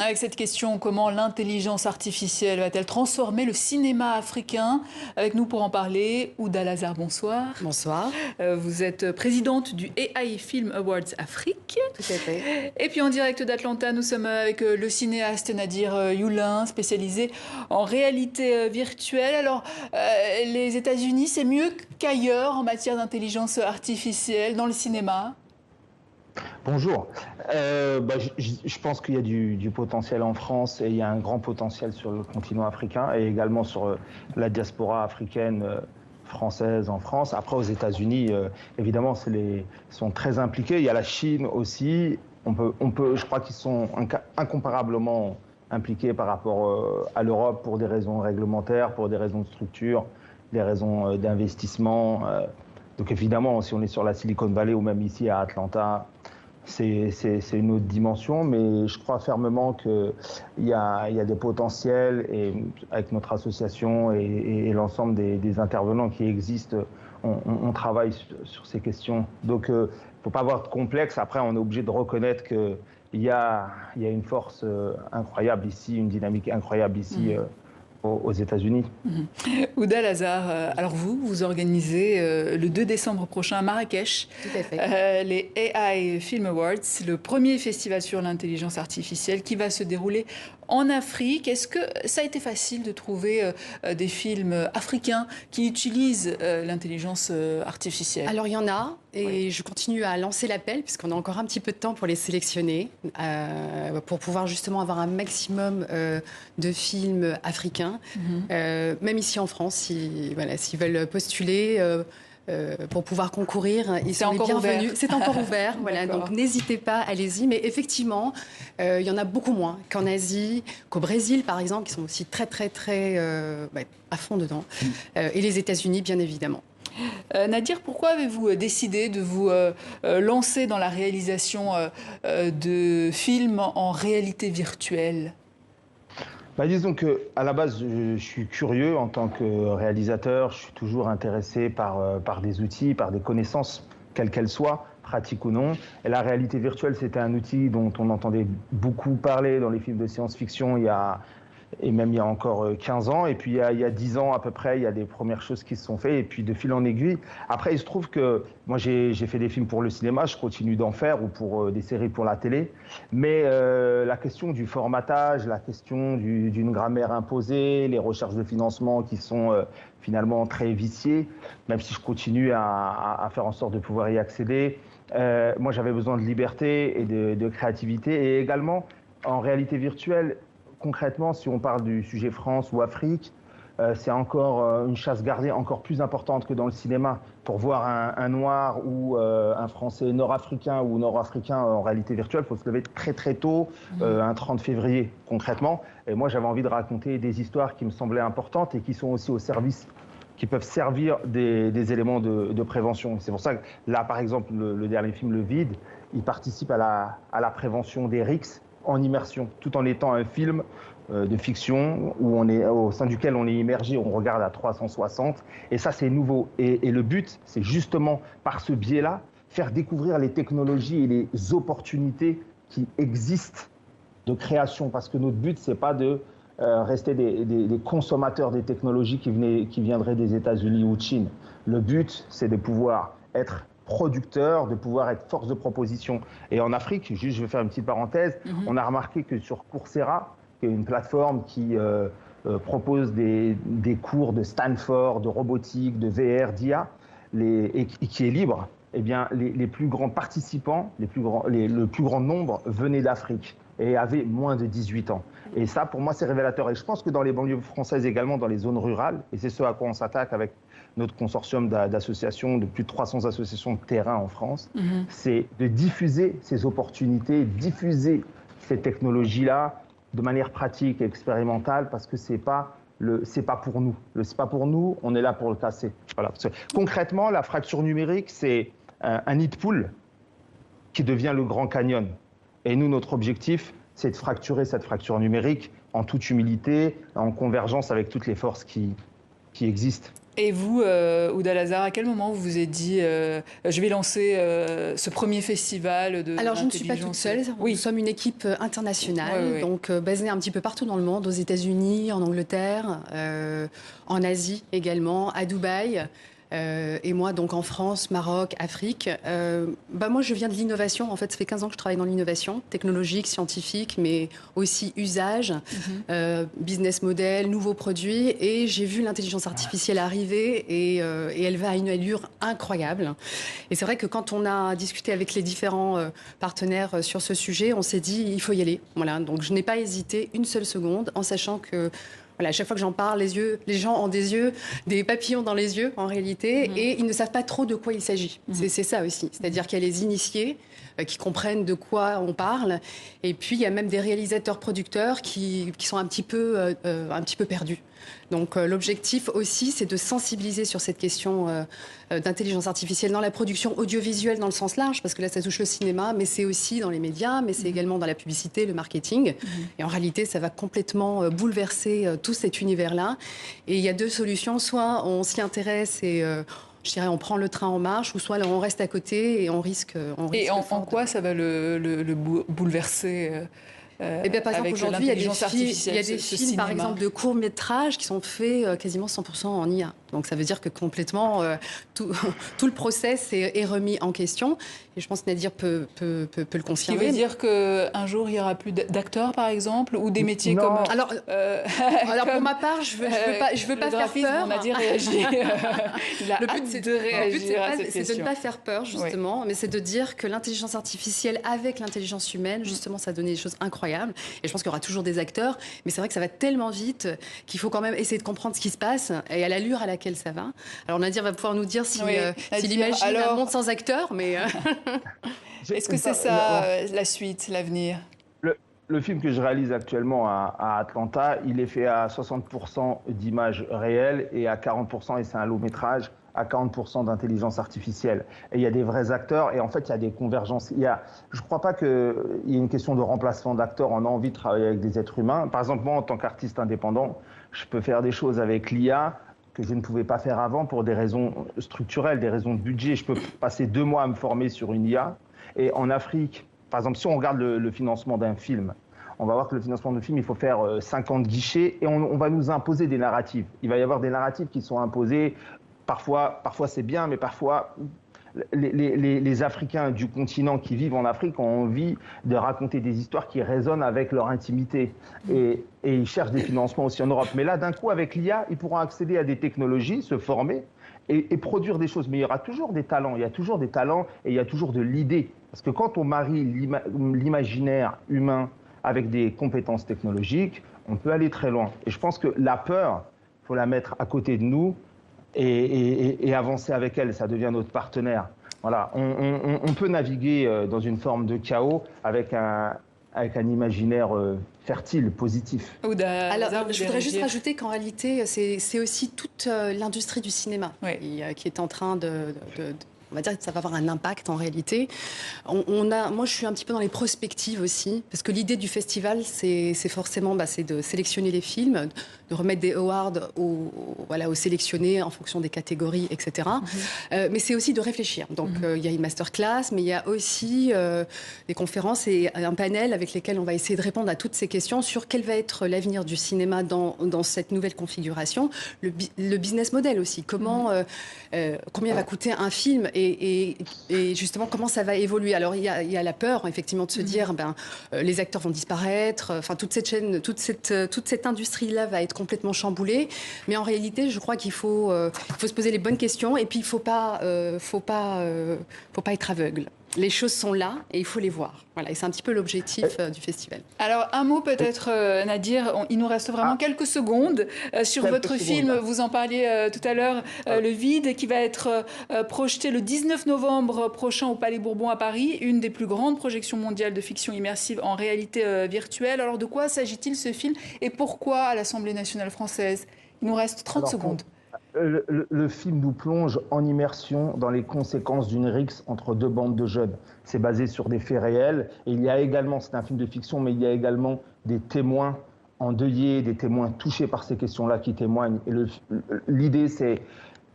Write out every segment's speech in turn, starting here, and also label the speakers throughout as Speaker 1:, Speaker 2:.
Speaker 1: Avec cette question, comment l'intelligence artificielle va-t-elle transformer le cinéma africain? Avec nous pour en parler, Ouda Lazar, bonsoir.
Speaker 2: Bonsoir.
Speaker 1: Vous êtes présidente du AI Film Awards Afrique.
Speaker 2: Tout à fait.
Speaker 1: Et puis en direct d'Atlanta, nous sommes avec le cinéaste Nadir Youlin, spécialisé en réalité virtuelle. Alors, les États-Unis, c'est mieux qu'ailleurs en matière d'intelligence artificielle dans le cinéma?
Speaker 3: Bonjour. Je pense qu'il y a du potentiel en France et il y a un grand potentiel sur le continent africain et également sur la diaspora africaine française en France. Après, aux États-Unis, évidemment, sont très impliqués. Il y a la Chine aussi. Je crois qu'ils sont incomparablement impliqués par rapport à l'Europe pour des raisons réglementaires, pour des raisons de structure, des raisons d'investissement. Donc évidemment, si on est sur la Silicon Valley ou même ici à Atlanta, c'est une autre dimension, mais je crois fermement qu'il y a des potentiels et avec notre association et l'ensemble des intervenants qui existent, on travaille sur ces questions. Donc il ne faut pas avoir de complexe. Après, on est obligé de reconnaître qu'il y a une force incroyable ici, une dynamique incroyable ici. Aux États-Unis.
Speaker 1: Ouda Lazar, alors vous organisez le 2 décembre prochain à Marrakech.
Speaker 2: Tout à fait.
Speaker 1: Les AI Film Awards, le premier festival sur l'intelligence artificielle qui va se dérouler en Afrique. Est-ce que ça a été facile de trouver des films africains qui utilisent l'intelligence artificielle?
Speaker 2: Alors il y en a, et je continue à lancer l'appel, puisqu'on a encore un petit peu de temps pour les sélectionner, pour pouvoir justement avoir un maximum de films africains. Même ici en France, s'ils veulent postuler pour pouvoir concourir, ils sont les bienvenus. C'est encore ouvert, voilà, donc n'hésitez pas, allez-y. Mais effectivement, il y en a beaucoup moins qu'en Asie, qu'au Brésil par exemple, qui sont aussi très à fond dedans, et les États-Unis bien évidemment.
Speaker 1: Nadir, pourquoi avez-vous décidé de vous lancer dans la réalisation de films en réalité virtuelle?
Speaker 3: Disons qu'à la base, je suis curieux en tant que réalisateur. Je suis toujours intéressé par des outils, par des connaissances, quelles qu'elles soient, pratiques ou non. Et la réalité virtuelle, c'était un outil dont on entendait beaucoup parler dans les films de science-fiction et même il y a encore 15 ans. Et puis il y a 10 ans à peu près, il y a des premières choses qui se sont faites. Et puis de fil en aiguille. Après, il se trouve que moi, j'ai fait des films pour le cinéma, je continue d'en faire, ou pour des séries pour la télé. Mais la question du formatage, la question d'une grammaire imposée, les recherches de financement qui sont finalement très viciées, même si je continue à faire en sorte de pouvoir y accéder. Moi, j'avais besoin de liberté et de créativité. Et également, en réalité virtuelle, concrètement, si on parle du sujet France ou Afrique, c'est encore une chasse gardée encore plus importante que dans le cinéma. Pour voir un Noir ou un Français nord-africain ou nord-africain en réalité virtuelle, il faut se lever très très tôt, un 30 février concrètement. Et moi, j'avais envie de raconter des histoires qui me semblaient importantes et qui sont aussi au service, qui peuvent servir des éléments de prévention. C'est pour ça que là, par exemple, le dernier film, Le Vide, il participe à la prévention des risques en immersion, tout en étant un film de fiction au sein duquel on est immergé, on regarde à 360. Et ça, c'est nouveau. Et le but, c'est justement, par ce biais-là, faire découvrir les technologies et les opportunités qui existent de création. Parce que notre but, c'est pas de rester des consommateurs des technologies qui viendraient des États-Unis ou de Chine. Le but, c'est de pouvoir être producteur, de pouvoir être force de proposition. Et en Afrique, juste je vais faire une petite parenthèse, on a remarqué que sur Coursera, qui est une plateforme qui propose des cours de Stanford, de robotique, de VR, d'IA, et qui est libre, eh bien, les plus grands participants, le plus grand nombre venaient d'Afrique et avaient moins de 18 ans. Et ça, pour moi, c'est révélateur. Et je pense que dans les banlieues françaises également, dans les zones rurales, et c'est ce à quoi on s'attaque avec notre consortium d'associations, de plus de 300 associations de terrain en France, c'est de diffuser ces opportunités, diffuser ces technologies-là de manière pratique et expérimentale, parce que c'est pas pour nous. C'est pas pour nous, on est là pour le casser. Voilà. Concrètement, la fracture numérique, c'est un nid de poule qui devient le Grand Canyon. Et nous, notre objectif, c'est de fracturer cette fracture numérique en toute humilité, en convergence avec toutes les forces qui existent.
Speaker 1: Et vous, Ouda Lazar, à quel moment vous vous êtes dit je vais lancer ce premier festival de
Speaker 2: Alors, je ne suis pas toute seule.
Speaker 1: Oui.
Speaker 2: Nous sommes une équipe internationale,
Speaker 1: Oui.
Speaker 2: donc basée un petit peu partout dans le monde, aux États-Unis, en Angleterre, en Asie également, à Dubaï. Et moi, donc en France, Maroc, Afrique. Moi, je viens de l'innovation. En fait, ça fait 15 ans que je travaille dans l'innovation technologique, scientifique, mais aussi usage, business model, nouveaux produits. Et j'ai vu l'intelligence artificielle arriver et elle va à une allure incroyable. Et c'est vrai que quand on a discuté avec les différents partenaires sur ce sujet, on s'est dit, il faut y aller. Voilà. Donc, je n'ai pas hésité une seule seconde en sachant que voilà, à chaque fois que j'en parle, les gens ont des papillons dans les yeux en réalité, et ils ne savent pas trop de quoi il s'agit. C'est ça aussi. C'est-à-dire qu'il y a les initiés qui comprennent de quoi on parle, et puis il y a même des réalisateurs-producteurs qui sont un petit peu perdus. Donc l'objectif aussi, c'est de sensibiliser sur cette question d'intelligence artificielle dans la production audiovisuelle dans le sens large, parce que là, ça touche le cinéma, mais c'est aussi dans les médias, mais c'est également dans la publicité, le marketing. Et en réalité, ça va complètement bouleverser tout cet univers-là. Et il y a deux solutions. Soit on s'y intéresse et je dirais, on prend le train en marche, ou soit là, on reste à côté et on risque.
Speaker 1: Et en quoi ça va le bouleverser
Speaker 2: par exemple, aujourd'hui, il y a des films, par exemple, de courts-métrages qui sont faits quasiment 100% en IA. Donc ça veut dire que complètement tout le process est remis en question. Et je pense que Nadir peut le confirmer.
Speaker 1: Ce qui veut dire qu'un jour, il n'y aura plus d'acteurs, par exemple, ou des métiers comme...
Speaker 2: Alors, pour ma part, je veux pas faire peur.
Speaker 1: On a dit réagir.
Speaker 2: Le but, c'est de ne pas faire peur, justement, mais c'est de dire que l'intelligence artificielle avec l'intelligence humaine, justement, ça a donné des choses incroyables. Et je pense qu'il y aura toujours des acteurs, mais c'est vrai que ça va tellement vite qu'il faut quand même essayer de comprendre ce qui se passe et à l'allure à laquelle ça va. Alors Nadir va pouvoir nous dire si l'imaginaire monte sans acteurs, mais...
Speaker 1: Est-ce que c'est ça la suite, l'avenir ?
Speaker 3: Le film que je réalise actuellement à Atlanta, il est fait à 60% d'images réelles et à 40%, et c'est un long métrage, à 40% d'intelligence artificielle. Et il y a des vrais acteurs et en fait, il y a des convergences. Je ne crois pas qu'il y ait une question de remplacement d'acteurs. On a envie de travailler avec des êtres humains. Par exemple, moi, en tant qu'artiste indépendant, je peux faire des choses avec l'IA que je ne pouvais pas faire avant pour des raisons structurelles, des raisons de budget. Je peux passer 2 mois à me former sur une IA. Et en Afrique, par exemple, si on regarde le financement d'un film, on va voir que le financement de film, il faut faire 50 guichets et on va nous imposer des narratives. Il va y avoir des narratives qui sont imposées. Parfois c'est bien, mais parfois, les Africains du continent qui vivent en Afrique ont envie de raconter des histoires qui résonnent avec leur intimité. Et ils cherchent des financements aussi en Europe. Mais là, d'un coup, avec l'IA, ils pourront accéder à des technologies, se former et produire des choses. Mais il y aura toujours des talents. Il y a toujours des talents et il y a toujours de l'idée. Parce que quand on marie l'imaginaire humain avec des compétences technologiques, on peut aller très loin. Et je pense que la peur, il faut la mettre à côté de nous et avancer avec elle. Ça devient notre partenaire. Voilà. On peut naviguer dans une forme de chaos avec un imaginaire fertile, positif.
Speaker 2: Alors, je voudrais juste rajouter qu'en réalité, c'est aussi toute l'industrie du cinéma qui est en train on va dire que ça va avoir un impact en réalité. Moi, je suis un petit peu dans les prospectives aussi, parce que l'idée du festival, c'est forcément c'est de sélectionner les films, de remettre des awards aux sélectionnés en fonction des catégories, etc. Mais c'est aussi de réfléchir. Donc, il y a une masterclass, mais il y a aussi des conférences et un panel avec lesquels on va essayer de répondre à toutes ces questions sur quel va être l'avenir du cinéma dans cette nouvelle configuration. Le business model aussi. Combien va coûter un film et justement comment ça va évoluer. Alors il y a la peur effectivement de se dire les acteurs vont disparaître, enfin toute cette chaîne, toute cette industrie là va être complètement chamboulée, mais en réalité je crois qu'il faut se poser les bonnes questions et puis il faut pas être aveugle. Les choses sont là et il faut les voir. Voilà, et c'est un petit peu l'objectif du festival.
Speaker 1: Alors, un mot peut-être, Nadir, il nous reste vraiment quelques secondes sur votre film. Vous en parliez tout à l'heure, Le Vide, qui va être projeté le 19 novembre prochain au Palais Bourbon à Paris, une des plus grandes projections mondiales de fiction immersive en réalité virtuelle. Alors, de quoi s'agit-il ce film et pourquoi à l'Assemblée nationale française ? Il nous reste 30 secondes.
Speaker 3: Le film nous plonge en immersion dans les conséquences d'une rixe entre 2 bandes de jeunes. C'est basé sur des faits réels. Et il y a également, c'est un film de fiction, mais il y a également des témoins endeuillés, des témoins touchés par ces questions-là qui témoignent. Et l'idée, c'est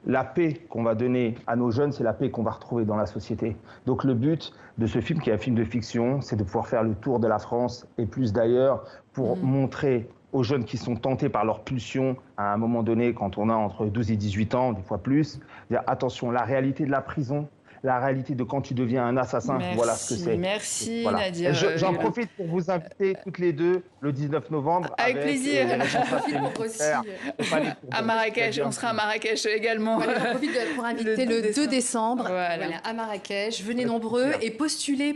Speaker 3: la paix qu'on va donner à nos jeunes, c'est la paix qu'on va retrouver dans la société. Donc le but de ce film, qui est un film de fiction, c'est de pouvoir faire le tour de la France et plus d'ailleurs pour montrer aux jeunes qui sont tentés par leur pulsion à un moment donné, quand on a entre 12 et 18 ans, des fois plus, dire attention, la réalité de la prison, la réalité de quand tu deviens un assassin, voilà ce que c'est.
Speaker 1: Merci
Speaker 3: voilà.
Speaker 1: Nadir.
Speaker 3: J'en profite pour vous inviter toutes les deux le 19 novembre.
Speaker 1: Avec plaisir.
Speaker 3: À
Speaker 1: Marrakech, on sera à Marrakech également.
Speaker 2: Voilà, j'en profite pour inviter le 2 décembre voilà, à Marrakech. Venez nombreux et postulez,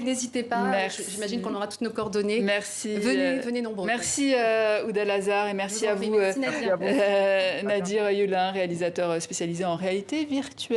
Speaker 2: n'hésitez pas. J'imagine qu'on aura toutes nos coordonnées.
Speaker 1: Merci.
Speaker 2: Venez nombreux.
Speaker 1: Merci Ouda Lazar et merci à vous,
Speaker 2: Nadir
Speaker 1: Yulin, réalisateur spécialisé en réalité virtuelle.